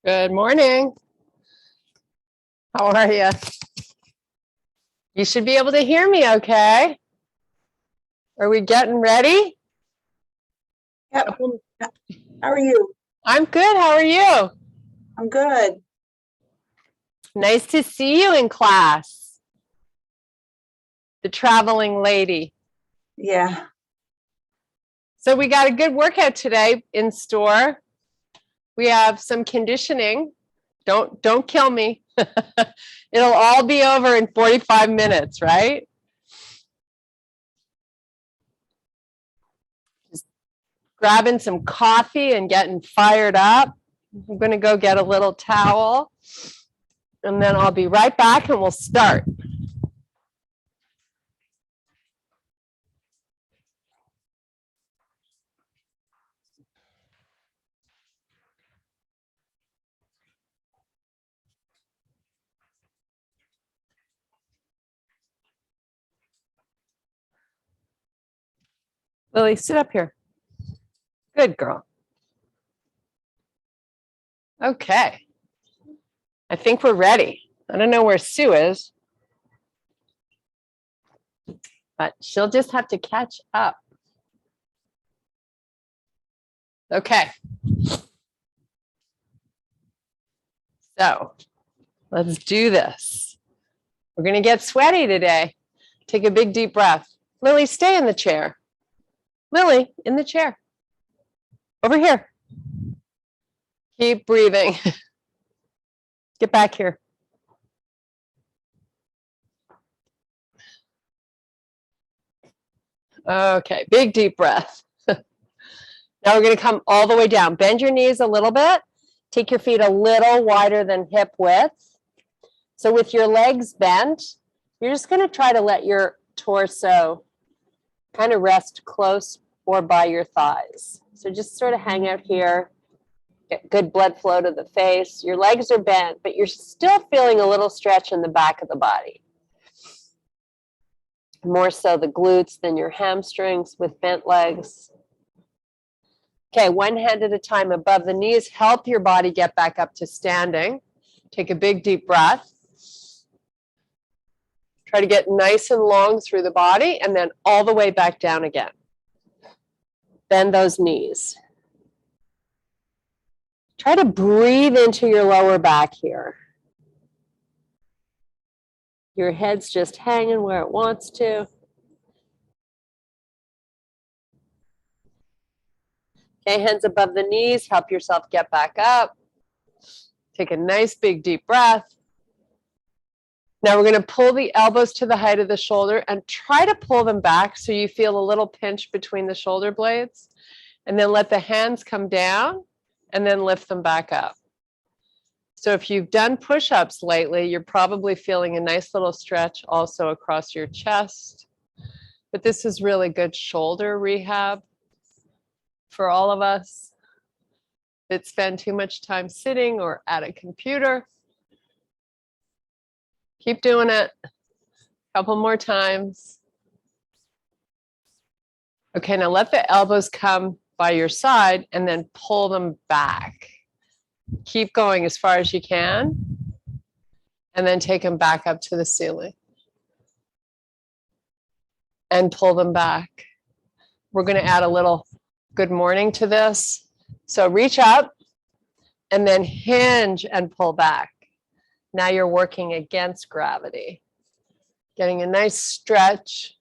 Good morning. How are you? You should be able to hear me okay. Are we getting ready? Yep. How are you? I'm good. How are you? I'm good. Nice to see you in class. The traveling lady. Yeah. So we got a good workout today in store. We have some conditioning. Don't kill me. It'll all be over in 45 minutes, right? Just grabbing some coffee and getting fired up. I'm going to go get a little towel, and then I'll be right back and we'll start. Lily, sit up here. Good girl. Okay. I think we're ready. I don't know where Sue is, but she'll just have to catch up. Okay. So let's do this. We're going to get sweaty today. Take a big deep breath. Lily, stay in the chair. Lily, in the chair. Over here. Keep breathing. Get back here. Okay, big deep breath. Now we're going to come all the way down. Bend your knees a little bit. Take your feet a little wider than hip width. So with your legs bent, you're just going to try to let your torso kind of rest close or by your thighs. So just sort of hang out here. Get good blood flow to the face. Your legs are bent, but you're still feeling a little stretch in the back of the body. More so the glutes than your hamstrings with bent legs. Okay, one hand at a time above the knees. Help your body get back up to standing. Take a big deep breath. Try to get nice and long through the body and then all the way back down again. Bend those knees. Try to breathe into your lower back here. Your head's just hanging where it wants to. Okay, hands above the knees. Help yourself get back up. Take a nice big deep breath. Now we're going to pull the elbows to the height of the shoulder and try to pull them back so you feel a little pinch between the shoulder blades. And then let the hands come down and then lift them back up. So if you've done push-ups lately, you're probably feeling a nice little stretch also across your chest. But this is really good shoulder rehab for all of us that spend too much time sitting or at a computer. Keep doing it. A couple more times. Okay, now let the elbows come by your side and then pull them back. Keep going as far as you can. And then take them back up to the ceiling. And pull them back. We're going to add a little good morning to this. So reach up and then hinge and pull back. Now you're working against gravity. Getting a nice stretch.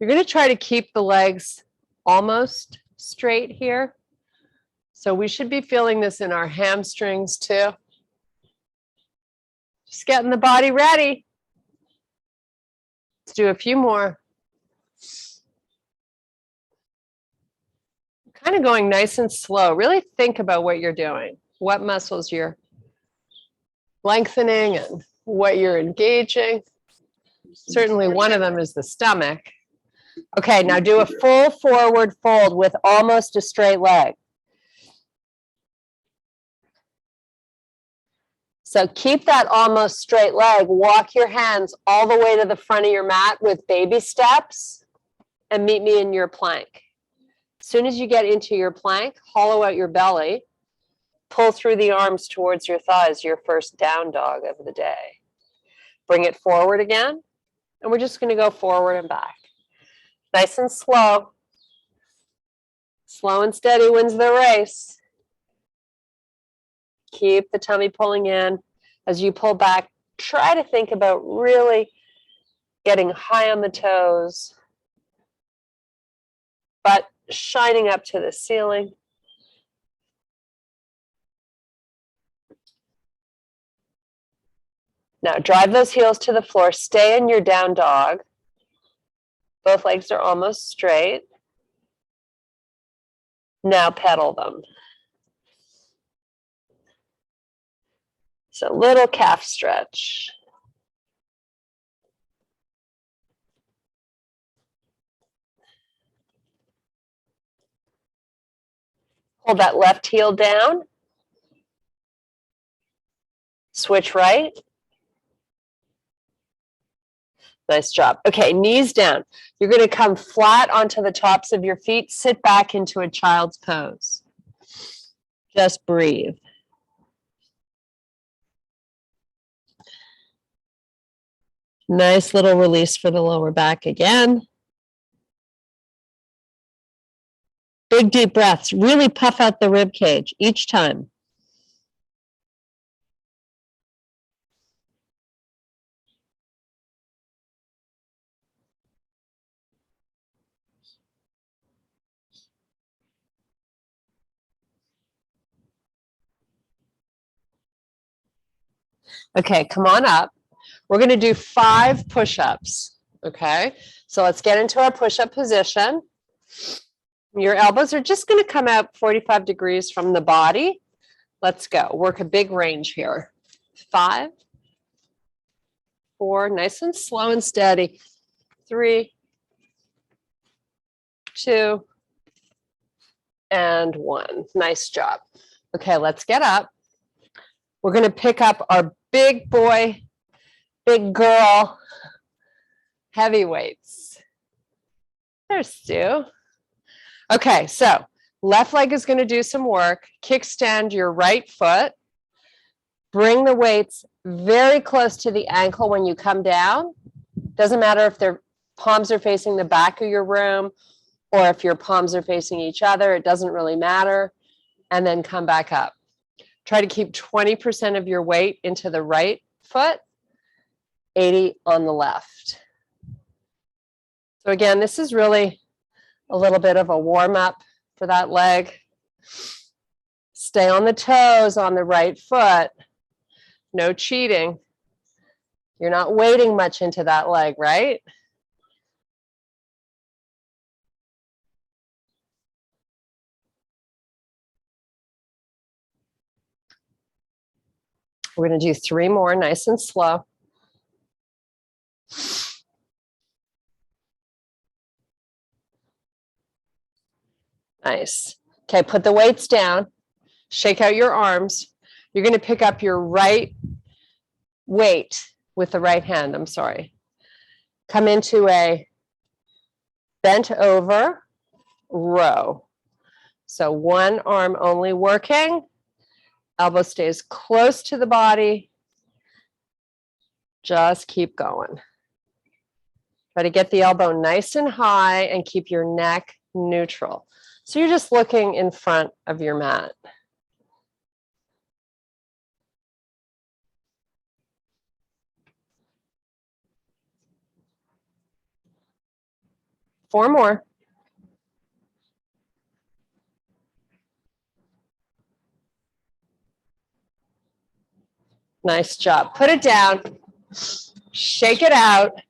You're going to try to keep the legs almost straight here. So we should be feeling this in our hamstrings too. Just getting the body ready. Let's do a few more. Kind of going nice and slow. Really think about what you're doing, what muscles you're lengthening and what you're engaging. Certainly one of them is the stomach. Okay, now do a full forward fold with almost a straight leg. So keep that almost straight leg. Walk your hands all the way to the front of your mat with baby steps and meet me in your plank. As soon as you get into your plank, hollow out your belly pull through the arms towards your thighs, your first down dog of the day. Bring it forward again, and we're just going to go forward and back. Nice and slow. Slow and steady wins the race. Keep the tummy pulling in. As you pull back, try to think about really getting high on the toes, but shining up to the ceiling. Now drive those heels to the floor. Stay in your down dog. Both legs are almost straight. Now pedal them. So little calf stretch. Hold that left heel down. Switch right. Nice job. Okay, knees down. You're going to come flat onto the tops of your feet. Sit back into a child's pose. Just breathe. Nice little release for the lower back again. Big deep breaths. Really puff out the rib cage each time. Okay, come on up. We're going to do 5 push-ups. Okay, so let's get into our push-up position. Your elbows are just going to come out 45 degrees from the body. Let's go. Work a big range here. 5, 4, nice and slow and steady. 3, 2, and 1. Nice job. Okay, let's get up. We're going to pick up our big boy, big girl heavy weights. There's Stu. Okay, so left leg is going to do some work. Kickstand your right foot. Bring the weights very close to the ankle when you come down. Doesn't matter if their palms are facing the back of your room or if your palms are facing each other. It doesn't really matter. And then come back up. Try to keep 20% of your weight into the right foot, 80 on the left. So again, this is really a little bit of a warm-up for that leg. Stay on the toes on the right foot. No cheating. You're not weighting much into that leg, right? We're going to do 3 more, nice and slow. Nice. Okay, put the weights down. Shake out your arms. You're going to pick up your right weight with the right hand. I'm sorry. Come into a bent over row. So one arm only working. Elbow stays close to the body. Just keep going. Try to get the elbow nice and high and keep your neck neutral. So you're just looking in front of your mat. Four more. Nice job. Put it down. Shake it out.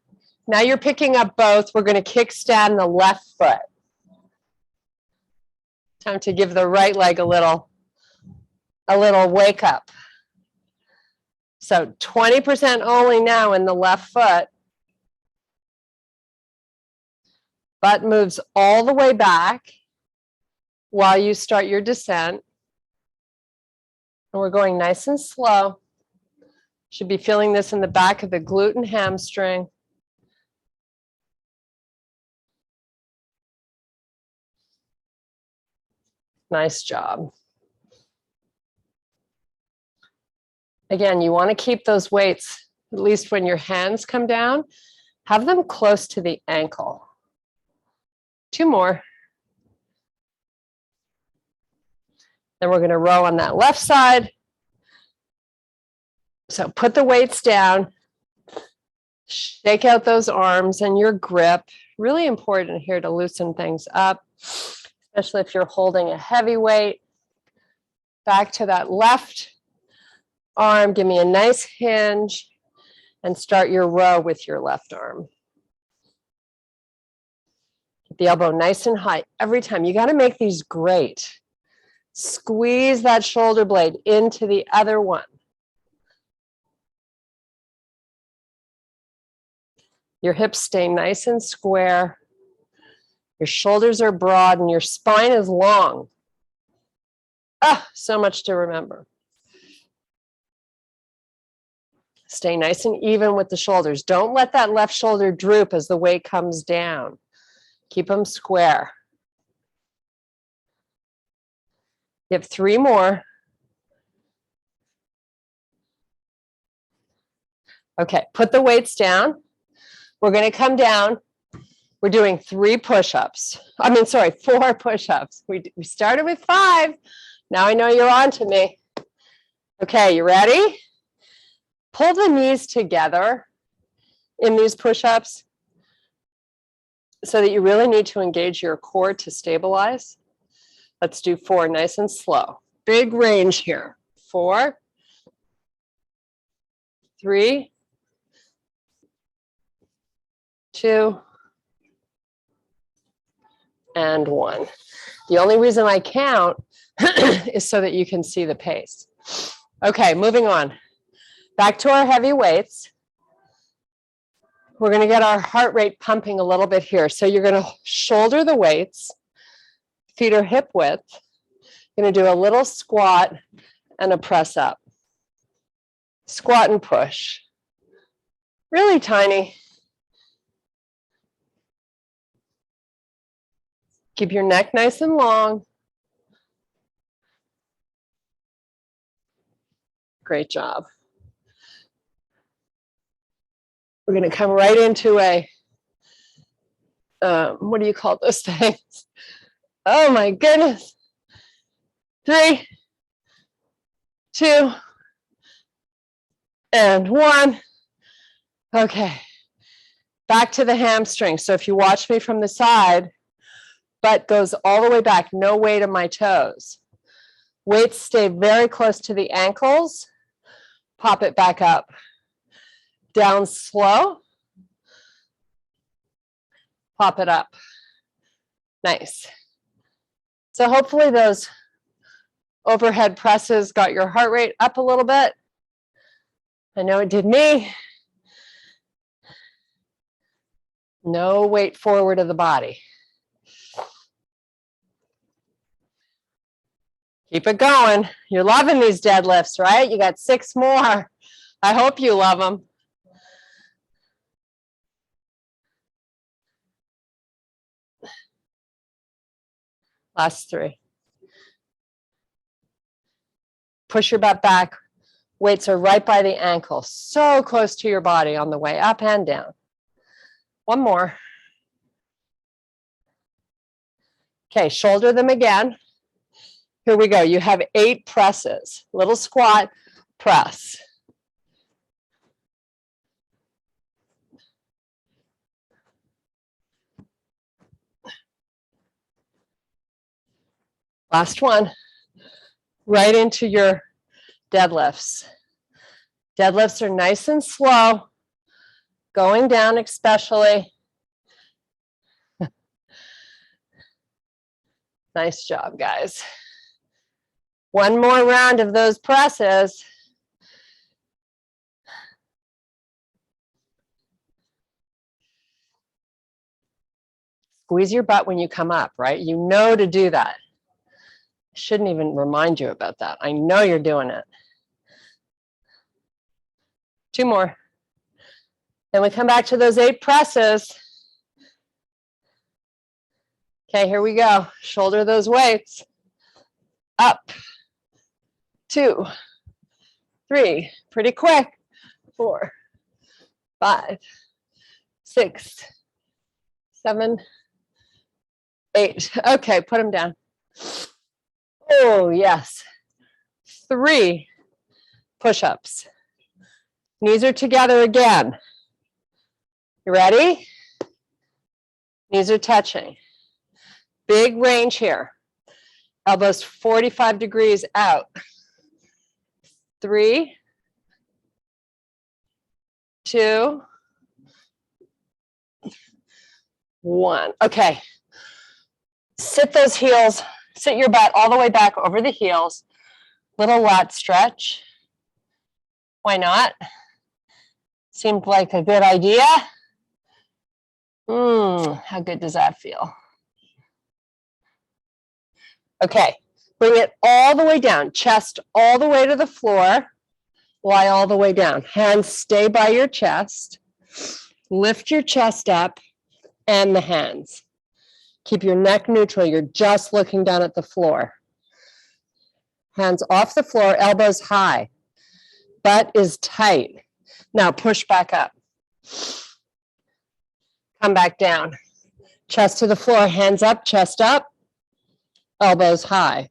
Now you're picking up both. We're going to kickstand the left foot. Time to give the right leg a little wake up. So 20% only now in the left foot. Butt moves all the way back while you start your descent. And we're going nice and slow. Should be feeling this in the back of the glute and hamstring. Nice job. Again, you want to keep those weights, at least when your hands come down, have them close to the ankle. 2 more. Then we're going to row on that left side. So put the weights down, shake out those arms and your grip. Really important here to loosen things up, especially if you're holding a heavy weight. Back to that left arm, give me a nice hinge and start your row with your left arm. Keep the elbow nice and high every time. You got to make these great. Squeeze that shoulder blade into the other one. Your hips stay nice and square. Your shoulders are broad and your spine is long. Ah, so much to remember. Stay nice and even with the shoulders. Don't let that left shoulder droop as the weight comes down. Keep them square. You have 3 more. Okay, put the weights down. We're going to come down. We're doing 3 push-ups. 4 push-ups. We started with 5. Now I know you're on to me. Okay, you ready? Pull the knees together in these push-ups so that you really need to engage your core to stabilize. Let's do 4 nice and slow. Big range here. 4, 3, 2, and 1. The only reason I count is so that you can see the pace. Okay, moving on. Back to our heavy weights. We're going to get our heart rate pumping a little bit here. So you're going to shoulder the weights, feet are hip width. You're going to do a little squat and a press up. Squat and push. Really tiny. Keep your neck nice and long. Great job. We're going to come right into a, what do you call those things? Oh my goodness. 3, 2, and 1. Okay. Back to the hamstring. So if you watch me from the side, butt goes all the way back, no weight on my toes. Weights stay very close to the ankles. Pop it back up. Down slow. Pop it up. Nice. So hopefully those overhead presses got your heart rate up a little bit. I know it did me. No weight forward of the body. Keep it going. You're loving these deadlifts, right? You got 6 more. I hope you love them. Last 3. Push your butt back. Weights are right by the ankle, so close to your body on the way up and down. 1 more. Okay, shoulder them again. Here we go. You have 8 presses. Little squat, press. Last one. Right into your deadlifts. Deadlifts are nice and slow, going down especially. Nice job, guys. 1 more round of those presses. Squeeze your butt when you come up, right? You know to do that. I shouldn't even remind you about that. I know you're doing it. 2 more. Then we come back to those 8 presses. Okay, here we go. Shoulder those weights. Up. 2, 3, pretty quick, 4, 5, 6, 7, 8. Okay, put them down. Oh, yes. 3 push-ups. Knees are together again. You ready? Knees are touching. Big range here. Elbows 45 degrees out. 3, 2, 1. Okay. Sit those heels, sit your butt all the way back over the heels. Little lat stretch. Why not? Seemed like a good idea. How good does that feel? Okay, bring it all the way down. Chest all the way to the floor. Lie all the way down. Hands stay by your chest. Lift your chest up and the hands. Keep your neck neutral. You're just looking down at the floor. Hands off the floor, elbows high. Butt is tight. Now push back up. Come back down. Chest to the floor, hands up, chest up, elbows high.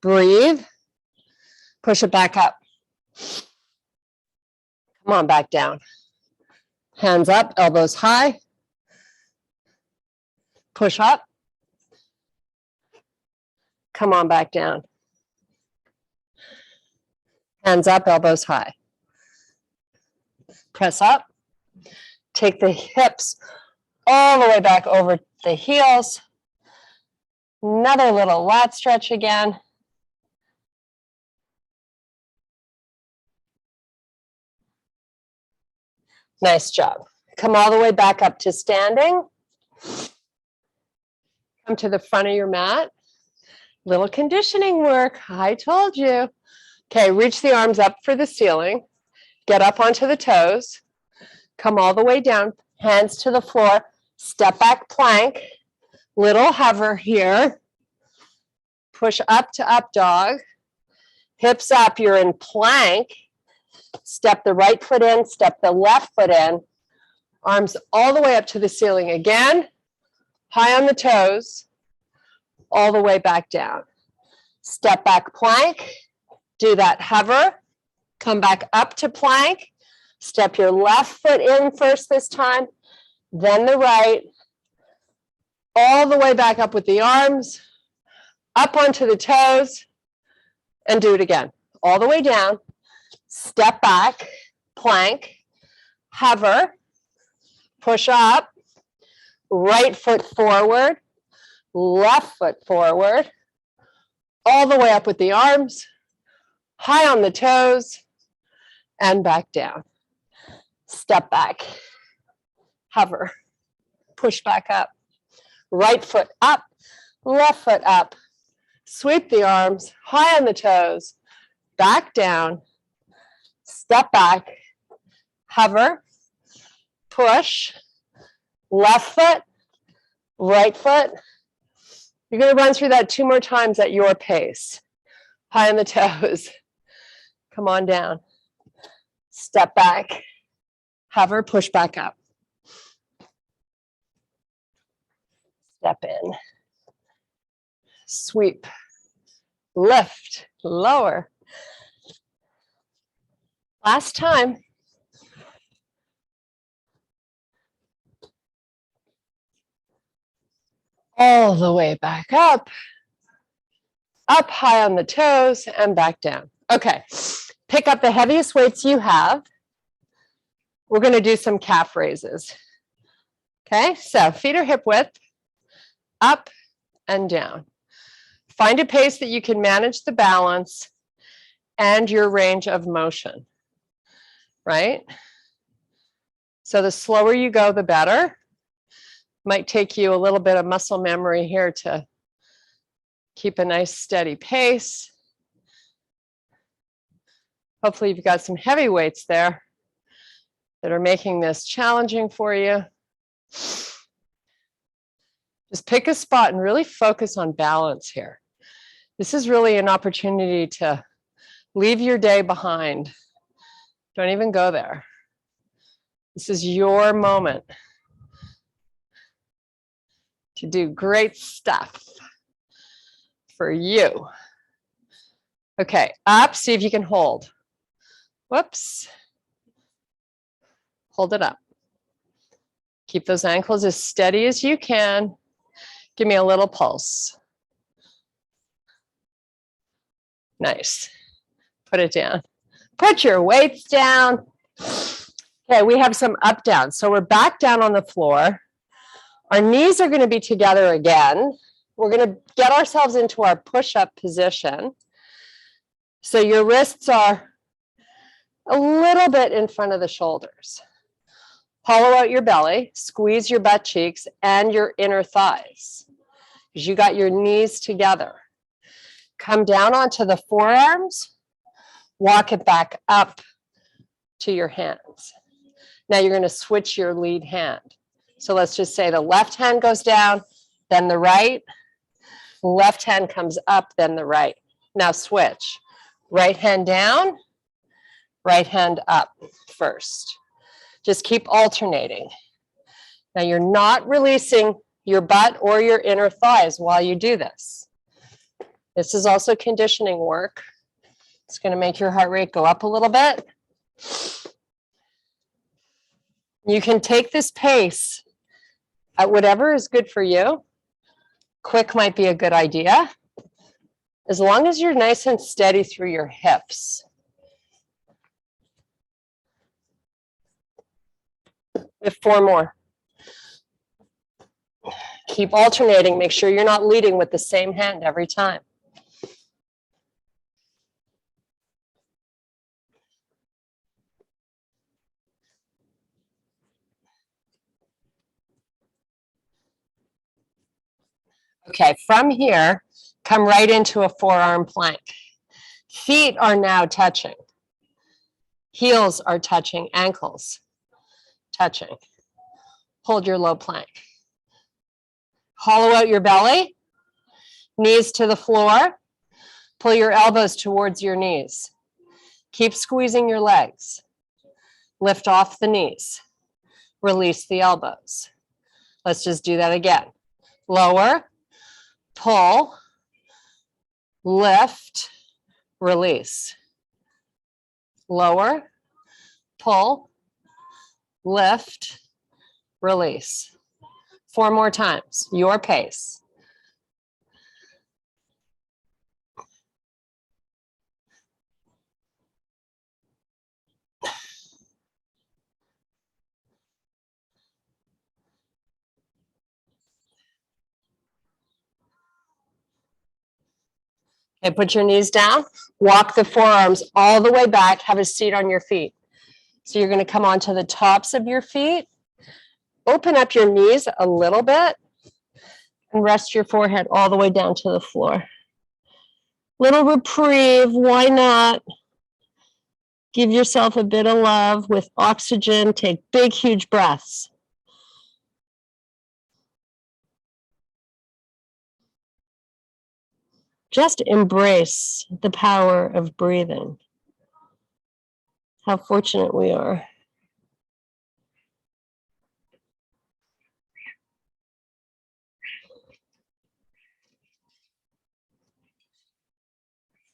Breathe. Push it back up. Come on, back down. Hands up, elbows high. Push up. Come on, back down. Hands up, elbows high. Press up. Take the hips all the way back over the heels. Another little lat stretch again. Nice job. Come all the way back up to standing. Come to the front of your mat. Little conditioning work, I told you. Okay, reach the arms up for the ceiling. Get up onto the toes. Come all the way down, hands to the floor. Step back plank. Little hover here. Push up to up dog. Hips up, you're in plank. Step the right foot in, step the left foot in. Arms all the way up to the ceiling again. High on the toes. All the way back down. Step back plank. Do that hover. Come back up to plank. Step your left foot in first this time, then the right. All the way back up with the arms. Up onto the toes. And do it again. All the way down. Step back, plank, hover, push up, right foot forward, left foot forward, all the way up with the arms, high on the toes, and back down. Step back, hover, push back up, right foot up, left foot up, sweep the arms, high on the toes, back down, step back, hover, push, left foot, right foot. You're going to run through that 2 more times at your pace. High on the toes. Come on down. Step back, hover, push back up. Step in. Sweep, lift, lower. Last time. All the way back up high on the toes, and back down. Okay, pick up the heaviest weights you have. We're going to do some calf raises. Okay, so feet are hip width, up and down. Find a pace that you can manage the balance and your range of motion, right? So the slower you go, the better. Might take you a little bit of muscle memory here to keep a nice steady pace. Hopefully you've got some heavy weights there that are making this challenging for you. Just pick a spot and really focus on balance here. This is really an opportunity to Leave your day behind. Don't even go there. This is your moment to do great stuff for you. Okay, up, see if you can hold. Whoops. Hold it up. Keep those ankles as steady as you can. Give me a little pulse. Nice. Put it down. Put your weights down. Okay, we have some up down. So we're back down on the floor. Our knees are going to be together again. We're going to get ourselves into our push-up position. So your wrists are a little bit in front of the shoulders. Hollow out your belly, squeeze your butt cheeks and your inner thighs, because you got your knees together. Come down onto the forearms, walk it back up to your hands. Now you're going to switch your lead hand. So let's just say the left hand goes down, then the right. Left hand comes up, then the right. Now switch. Right hand down, right hand up first. Just keep alternating. Now you're not releasing your butt or your inner thighs while you do this. This is also conditioning work. It's going to make your heart rate go up a little bit. You can take this pace at whatever is good for you. Quick might be a good idea, as long as you're nice and steady through your hips. We have 4 more. Keep alternating. Make sure you're not leading with the same hand every time. Okay, from here, come right into a forearm plank. Feet are now touching. Heels are touching, ankles touching. Hold your low plank. Hollow out your belly, knees to the floor. Pull your elbows towards your knees. Keep squeezing your legs. Lift off the knees. Release the elbows. Let's just do that again. Lower, pull, lift, release. Lower, pull, lift, release. 4 more times, your pace. Okay, put your knees down, walk the forearms all the way back, have a seat on your feet. So you're going to come onto the tops of your feet, open up your knees a little bit, and rest your forehead all the way down to the floor. Little reprieve, why not? Give yourself a bit of love with oxygen, take big, huge breaths. Just embrace the power of breathing. How fortunate we are.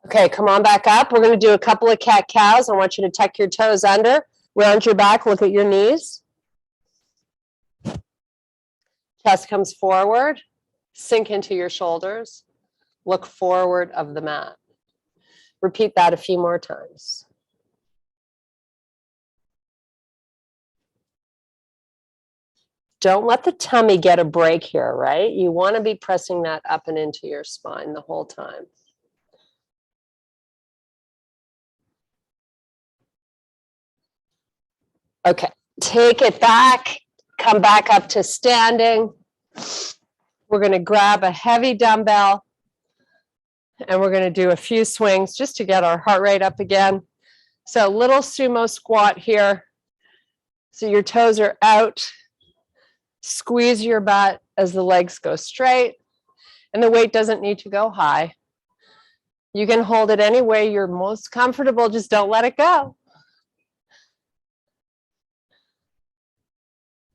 Okay, come on back up. We're going to do a couple of cat-cows. I want you to tuck your toes under, round your back, look at your knees. Chest comes forward, sink into your shoulders, look forward of the mat. Repeat that a few more times. Don't let the tummy get a break here, right? You want to be pressing that up and into your spine the whole time. Okay, take it back, come back up to standing. We're going to grab a heavy dumbbell and we're going to do a few swings just to get our heart rate up again. So little sumo squat here. So your toes are out. Squeeze your butt as the legs go straight, and the weight doesn't need to go high. You can hold it any way you're most comfortable. Just don't let it go.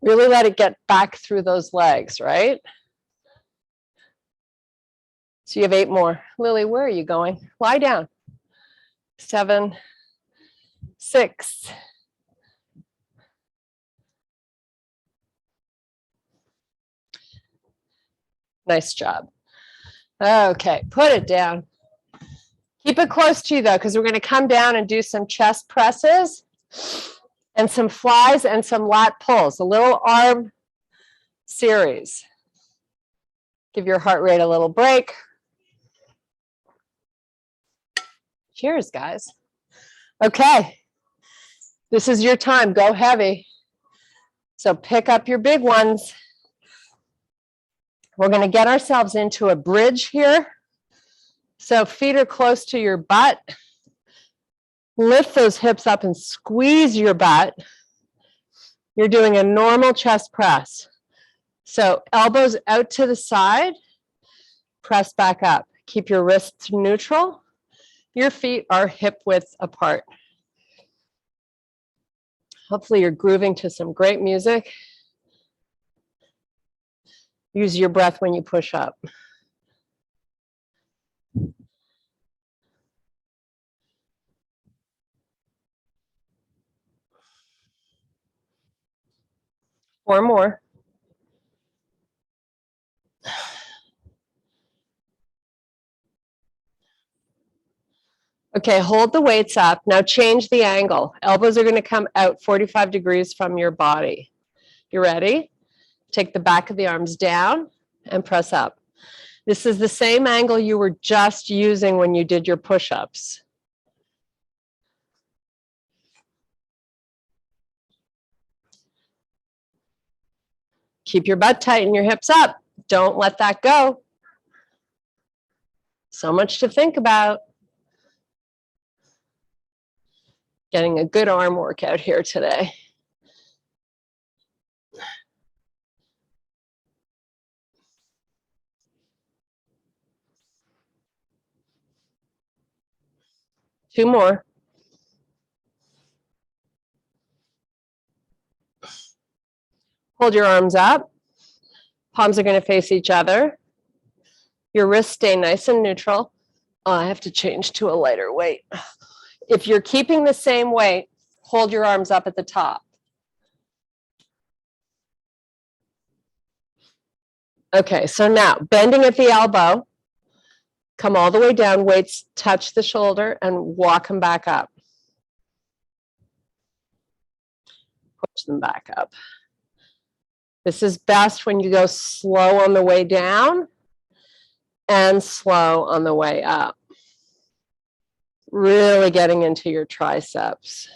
Really let it get back through those legs, right? So you have 8 more. Lily, where are you going? Lie down. 7, 6. Nice job. Okay, put it down. Keep it close to you though, because we're going to come down and do some chest presses and some flies and some lat pulls, a little arm series. Give your heart rate a little break. Cheers, guys. Okay, this is your time. Go heavy. So pick up your big ones. We're going to get ourselves into a bridge here. So feet are close to your butt. Lift those hips up and squeeze your butt. You're doing a normal chest press. So elbows out to the side, press back up. Keep your wrists neutral. Your feet are hip width apart. Hopefully you're grooving to some great music. Use your breath when you push up. Four more. Okay, hold the weights up. Now change the angle. Elbows are going to come out 45 degrees from your body. You ready? Take the back of the arms down and press up. This is the same angle you were just using when you did your push-ups. Keep your butt tight and your hips up. Don't let that go. So much to think about. Getting a good arm workout here today. Two more. Hold your arms up. Palms are going to face each other. Your wrists stay nice and neutral. Oh, I have to change to a lighter weight. If you're keeping the same weight, hold your arms up at the top. Okay, so now bending at the elbow, come all the way down, weights touch the shoulder and walk them back up. Push them back up. This is best when you go slow on the way down and slow on the way up. Really getting into your triceps.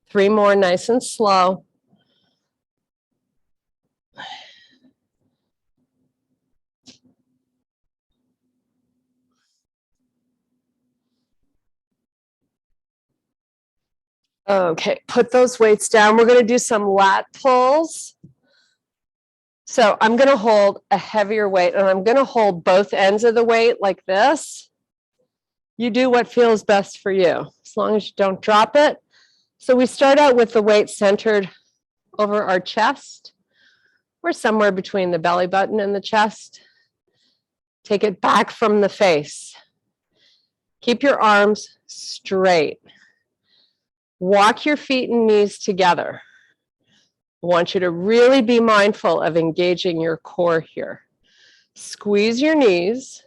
Three more, nice and slow. Okay, put those weights down. We're going to do some lat pulls. So I'm going to hold a heavier weight and I'm going to hold both ends of the weight like this. You do what feels best for you, as long as you don't drop it. So we start out with the weight centered over our chest. We're somewhere between the belly button and the chest. Take it back from the face. Keep your arms straight. Walk your feet and knees together. I want you to really be mindful of engaging your core here. Squeeze your knees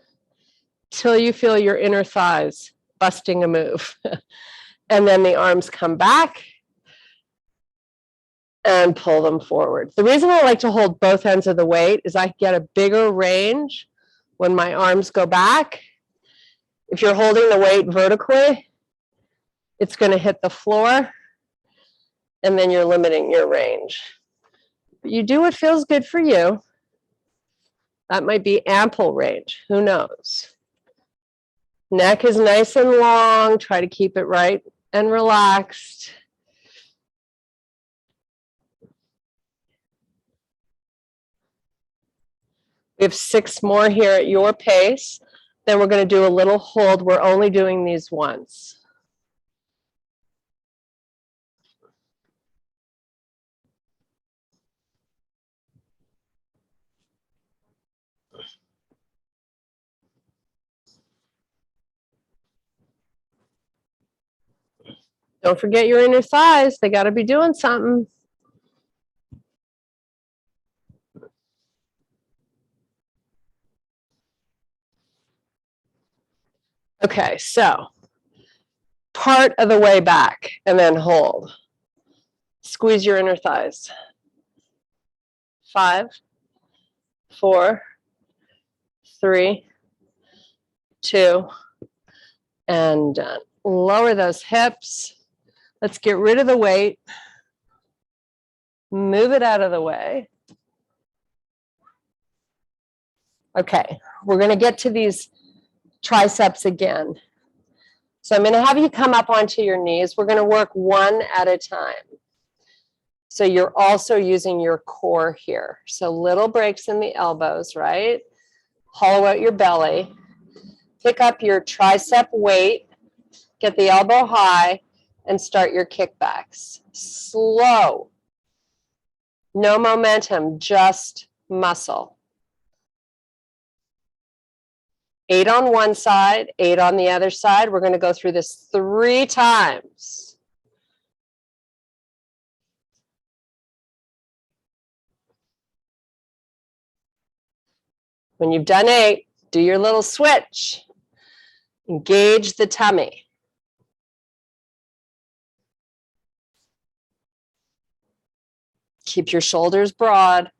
till you feel your inner thighs busting a move. And then the arms come back and pull them forward. The reason I like to hold both ends of the weight is I get a bigger range when my arms go back. If you're holding the weight vertically, it's going to hit the floor, and then you're limiting your range. But you do what feels good for you. That might be ample range. Who knows? Neck is nice and long. Try to keep it right and relaxed. We have 6 more here at your pace. Then we're going to do a little hold. We're only doing these once. Don't forget your inner thighs. They got to be doing something. Okay, so part of the way back and then hold. Squeeze your inner thighs. 5, 4, 3, 2, and done. Lower those hips. Let's get rid of the weight. Move it out of the way. Okay, we're going to get to these triceps again. So I'm going to have you come up onto your knees. We're going to work one at a time. So you're also using your core here. So little breaks in the elbows, right? Hollow out your belly. Pick up your tricep weight. Get the elbow high and start your kickbacks. Slow. No momentum, just muscle. 8 on one side, 8 on the other side. We're going to go through this 3 times. When you've done 8, do your little switch. Engage the tummy. Keep your shoulders broad.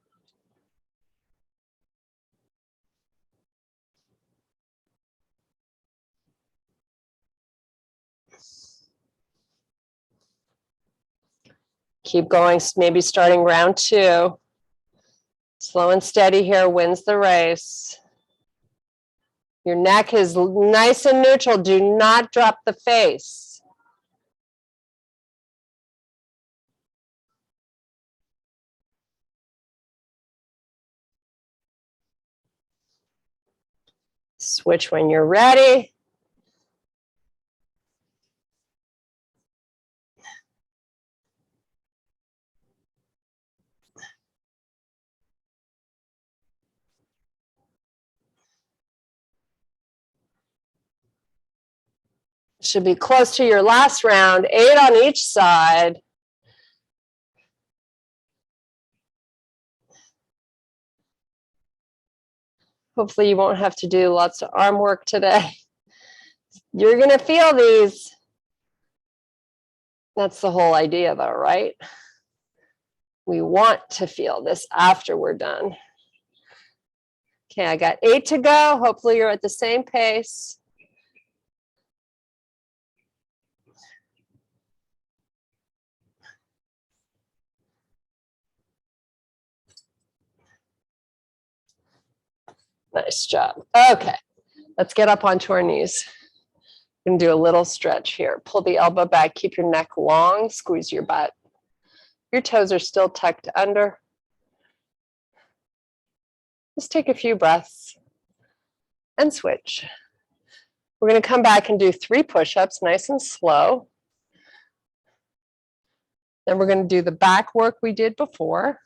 Keep going, maybe starting round 2. Slow and steady here wins the race. Your neck is nice and neutral. Do not drop the face. Switch when you're ready. Should be close to your last round. 8 on each side. Hopefully you won't have to do lots of arm work today. You're going to feel these. That's the whole idea though, right? We want to feel this after we're done. Okay, I got 8 to go. Hopefully you're at the same pace. Nice job. Okay, let's get up onto our knees. We're going to do a little stretch here. Pull the elbow back, keep your neck long, squeeze your butt. Your toes are still tucked under. Just take a few breaths and switch. We're going to come back and do 3 push-ups, nice and slow. Then we're going to do the back work we did before.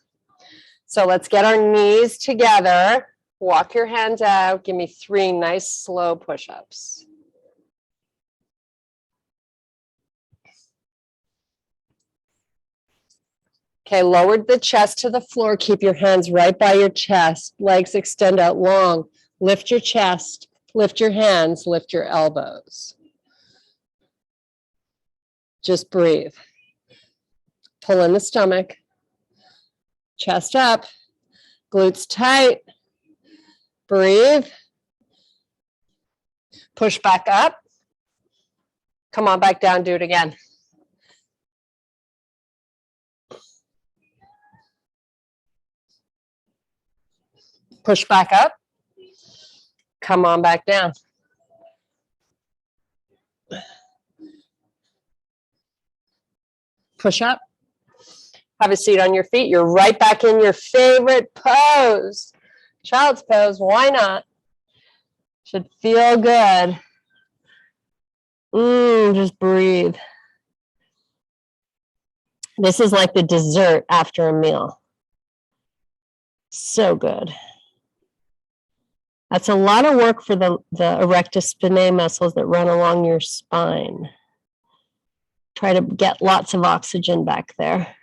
So let's get our knees together. Walk your hands out. Give me 3 nice slow push-ups. Okay, lowered the chest to the floor. Keep your hands right by your chest. Legs extend out long. Lift your chest, lift your hands, lift your elbows. Just breathe. Pull in the stomach. Chest up. Glutes tight. Breathe. Push back up. Come on back down, do it again. Push back up. Come on back down. Push up. Have a seat on your feet. You're right back in your favorite pose. Child's pose. Why not? Should feel good. Just breathe. This is like the dessert after a meal. So good. That's a lot of work for the erectus spinae muscles that run along your spine. Try to get lots of oxygen back there.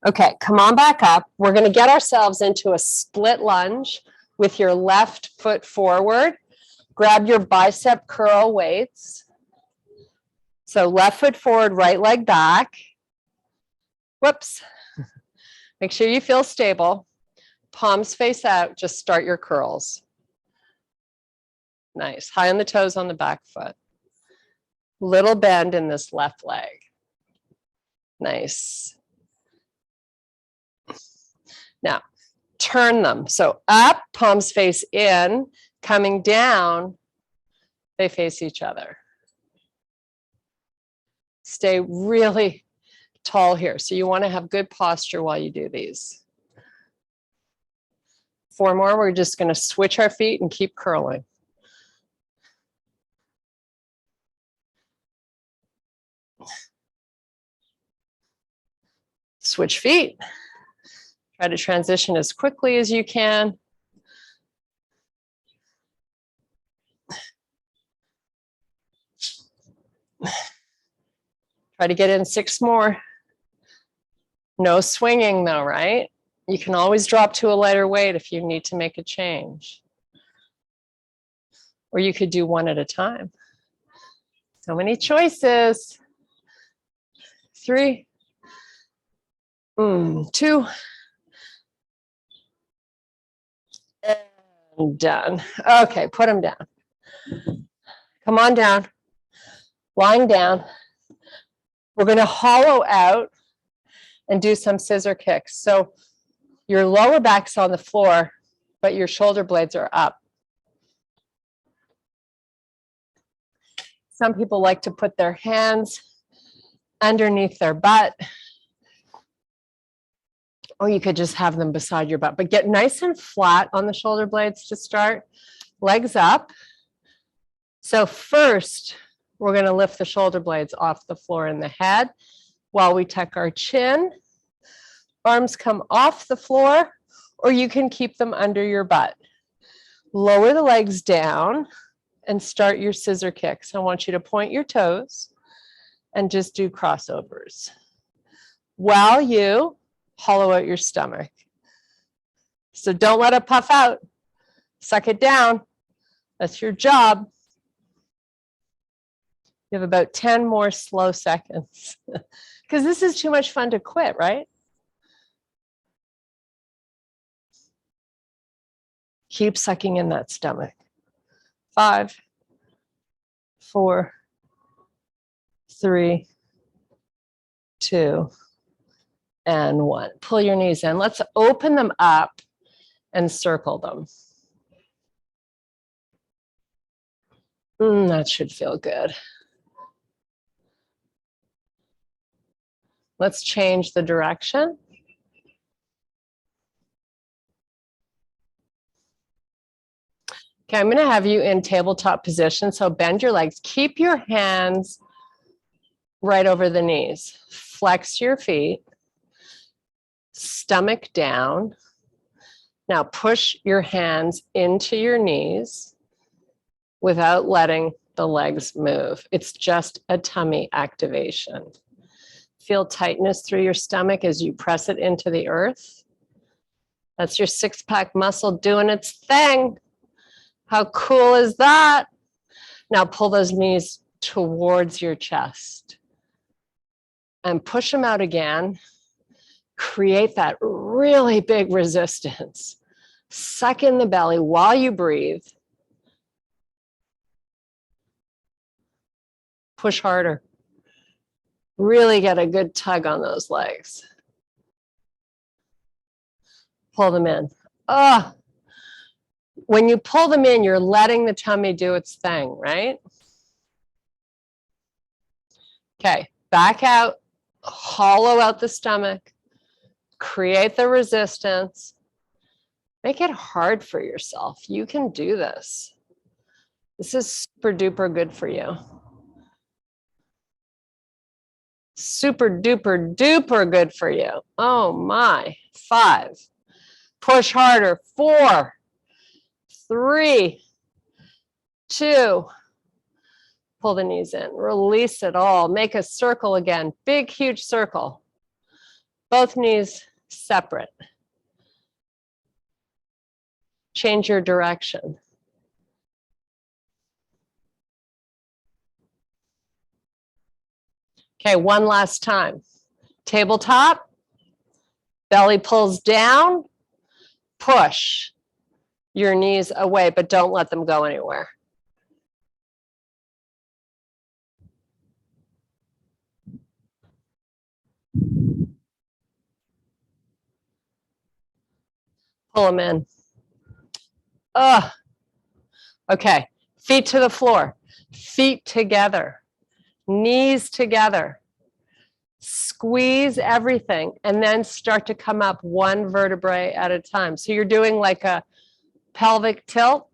Okay, come on back up. We're going to get ourselves into a split lunge with your left foot forward. Grab your bicep curl weights. So left foot forward, right leg back. Whoops. Make sure you feel stable. Palms face out. Just start your curls. Nice. High on the toes on the back foot. Little bend in this left leg. Nice. Now, turn them. So up, palms face in, coming down, they face each other. Stay really tall here. So you want to have good posture while you do these. 4 more. We're just going to switch our feet and keep curling. Switch feet. Try to transition as quickly as you can. Try to get in 6 more. No swinging though, right? You can always drop to a lighter weight if you need to make a change. Or you could do 1 at a time. So many choices. 3, 2, and done. Okay, put them down. Come on down. Lying down. We're going to hollow out and do some scissor kicks. So your lower back's on the floor, but your shoulder blades are up. Some people like to put their hands underneath their butt, or you could just have them beside your butt, but get nice and flat on the shoulder blades to start. Legs up. So first, we're going to lift the shoulder blades off the floor in the head while we tuck our chin. Arms come off the floor, or you can keep them under your butt. Lower the legs down and start your scissor kicks. I want you to point your toes and just do crossovers while you hollow out your stomach. So don't let it puff out. Suck it down. That's your job. You have about 10 more slow seconds because this is too much fun to quit, right? Keep sucking in that stomach. 5, 4, 3, 2, and 1. Pull your knees in. Let's open them up and circle them. That should feel good. Let's change the direction. Okay, I'm going to have you in tabletop position. So bend your legs. Keep your hands right over the knees. Flex your feet. Stomach down. Now push your hands into your knees without letting the legs move. It's just a tummy activation. Feel tightness through your stomach as you press it into the earth. That's your 6-pack muscle doing its thing. How cool is that? Now pull those knees towards your chest and push them out again. Create that really big resistance. Suck in the belly while you breathe. Push harder. Really get a good tug on those legs. Pull them in. Oh, when you pull them in, you're letting the tummy do its thing, right? Okay, back out, hollow out the stomach, create the resistance. Make it hard for yourself. You can do this. This is super duper good for you. Super duper duper good for you. Oh my. 5. Push harder. 4, 3, 2. Pull the knees in. Release it all. Make a circle again. Big, huge circle. Both knees separate. Change your direction. Okay, one last time. Tabletop. Belly pulls down. Push your knees away, but don't let them go anywhere. Pull them in. Ugh. Okay, feet to the floor, feet together, knees together. Squeeze everything and then start to come up one vertebrae at a time. So you're doing like a pelvic tilt,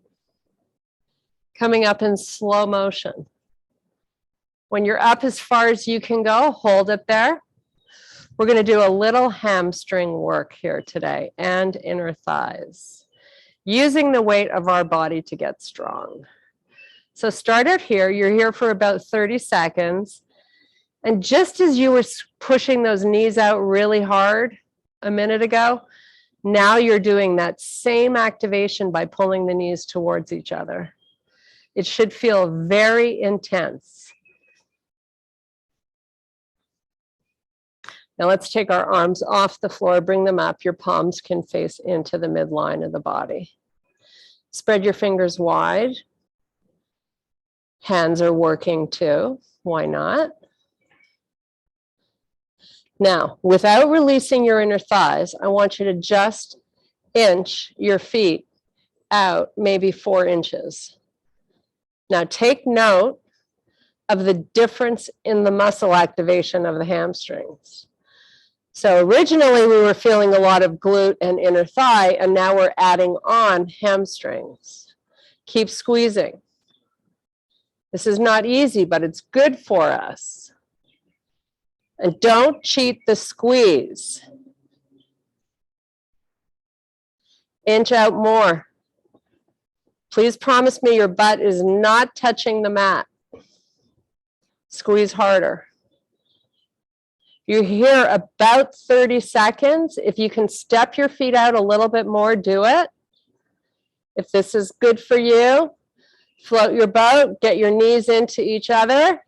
coming up in slow motion. When you're up as far as you can go, hold it there. We're going to do a little hamstring work here today and inner thighs, using the weight of our body to get strong. So start out here. You're here for about 30 seconds. And just as you were pushing those knees out really hard a minute ago, now you're doing that same activation by pulling the knees towards each other. It should feel very intense. Now let's take our arms off the floor, bring them up. Your palms can face into the midline of the body. Spread your fingers wide. Hands are working too. Why not? Now, without releasing your inner thighs, I want you to just inch your feet out maybe 4 inches. Now take note of the difference in the muscle activation of the hamstrings. So originally we were feeling a lot of glute and inner thigh, and now we're adding on hamstrings. Keep squeezing. This is not easy, but it's good for us. And don't cheat the squeeze. Inch out more. Please promise me your butt is not touching the mat. Squeeze harder. You're here about 30 seconds. If you can step your feet out a little bit more, do it. If this is good for you, float your boat, get your knees into each other,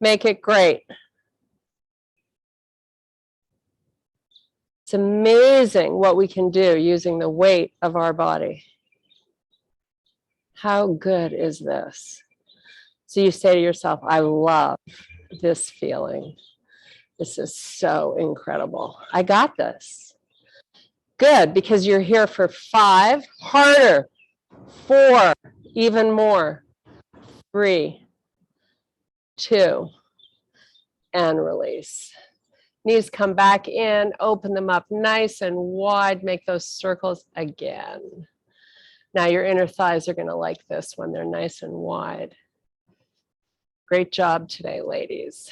make it great. It's amazing what we can do using the weight of our body. How good is this? So you say to yourself, I love this feeling. This is so incredible. I got this. Good, because you're here for 5, harder, 4, even more, 3, 2, and release. Knees come back in, open them up nice and wide, make those circles again. Now your inner thighs are going to like this when they're nice and wide. Great job today, ladies.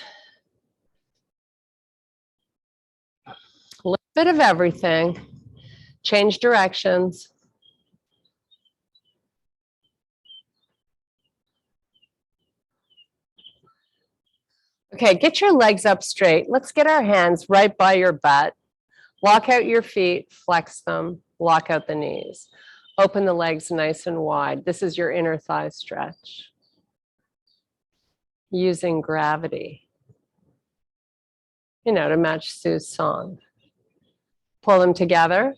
A little bit of everything. Change directions. Okay, get your legs up straight. Let's get our hands right by your butt. Lock out your feet, flex them, lock out the knees. Open the legs nice and wide. This is your inner thigh stretch. Using gravity, to match Sue's song. Pull them together.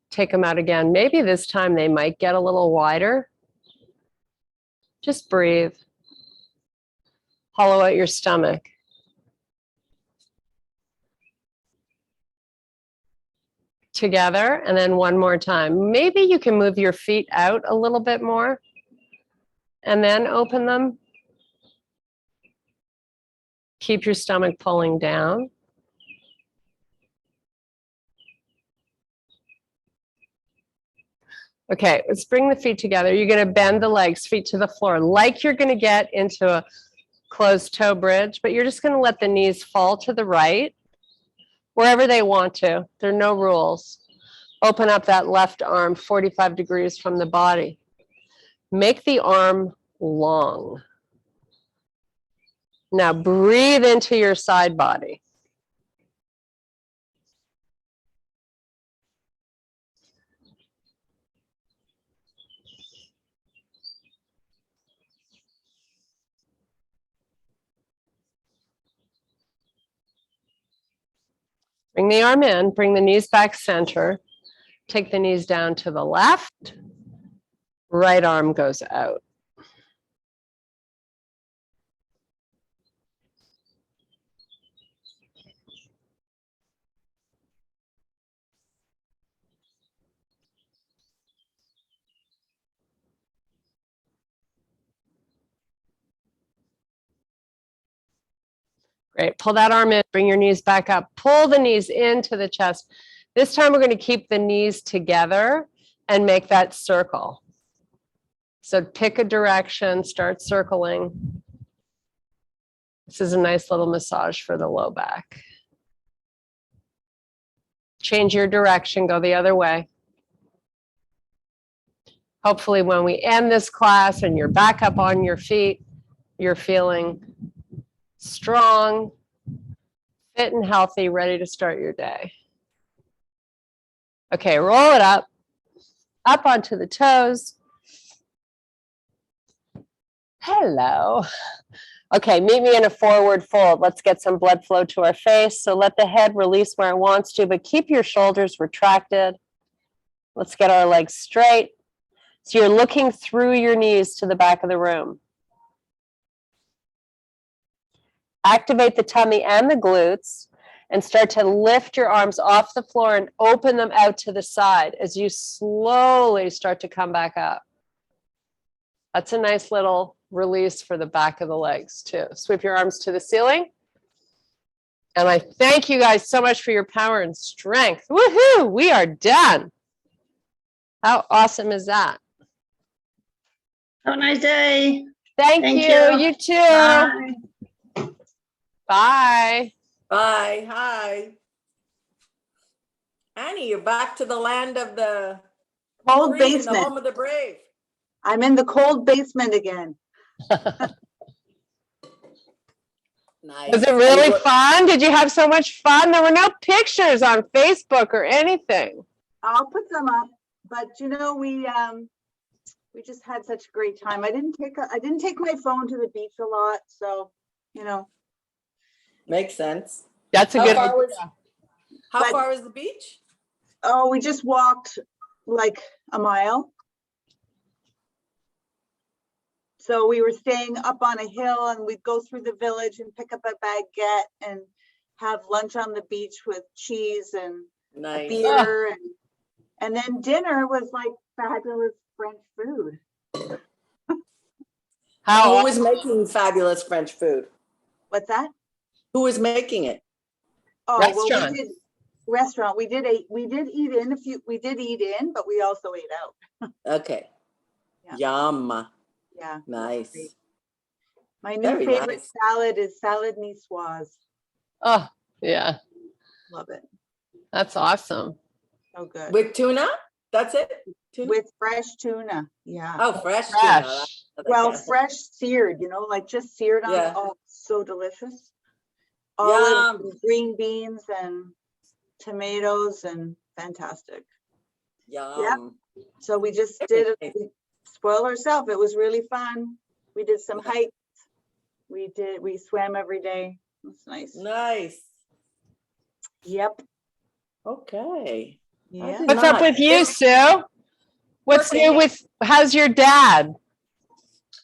Take them out again. Maybe this time they might get a little wider. Just breathe. Hollow out your stomach. together, and then one more time. Maybe you can move your feet out a little bit more and then open them. Keep your stomach pulling down. Okay, let's bring the feet together. You're going to bend the legs, feet to the floor, like you're going to get into a closed toe bridge, but you're just going to let the knees fall to the right, wherever they want to. There are no rules. Open up that left arm 45 degrees from the body. Make the arm long. Now breathe into your side body. Bring the arm in, bring the knees back center. Take the knees down to the left. Right arm goes out. Great. Pull that arm in, bring your knees back up. Pull the knees into the chest. This time we're going to keep the knees together and make that circle. So pick a direction, start circling. This is a nice little massage for the low back. Change your direction, go the other way. Hopefully when we end this class and you're back up on your feet, you're feeling strong, fit and healthy, ready to start your day. Okay, roll it up onto the toes. Hello. Okay, meet me in a forward fold. Let's get some blood flow to our face. So let the head release where it wants to, but keep your shoulders retracted. Let's get our legs straight. So you're looking through your knees to the back of the room. Activate the tummy and the glutes and start to lift your arms off the floor and open them out to the side as you slowly start to come back up. That's a nice little release for the back of the legs too. Sweep your arms to the ceiling. And I thank you guys so much for your power and strength. Woohoo! We are done. How awesome is that? Have a nice day. Thank you. You too. Bye. Bye. Bye. Hi. Annie, you're back to the land of the Cold free and the basement. home of the brave. I'm in the cold basement again. Nice. Was it really fun? Did you have so much fun? There were no pictures on Facebook or anything. I'll put some up, but you know, we just had such a great time. I didn't take my phone to the beach a lot, so you know. Makes sense. That's a How good far idea. How far is the beach? Oh, we just walked like a mile. So we were staying up on a hill and we'd go through the village and pick up a baguette and have lunch on the beach with cheese and a Nice. beer. And then dinner was like fabulous French food. Who was making fabulous French food? What's that? Who was making it? Oh, Restaurant. well, we did restaurant. We did eat in, but we also ate out. Okay. Yeah. Yum. Yeah. Nice. Great. My new Very favorite nice. salad is salad niçoise. Oh, yeah. Love it. That's awesome. So good. With tuna? That's it? Tuna? With fresh tuna. Yeah. Oh, fresh tuna. Fresh. That's what I Well, guess. fresh seared, you know, like just seared on. Yeah. Oh, so delicious. Yum. Olives and green beans and tomatoes and fantastic. Yum. So we just Very did nice. it. Spoil ourselves. It was really fun. We did some hikes. We swam every day. It was nice. Nice. Yep. Okay. Yeah. did What's up not. with you, Sue? What's new with, how's your dad?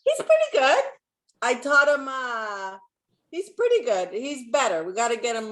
He's pretty good. I taught him, he's pretty good. He's better. We got to get him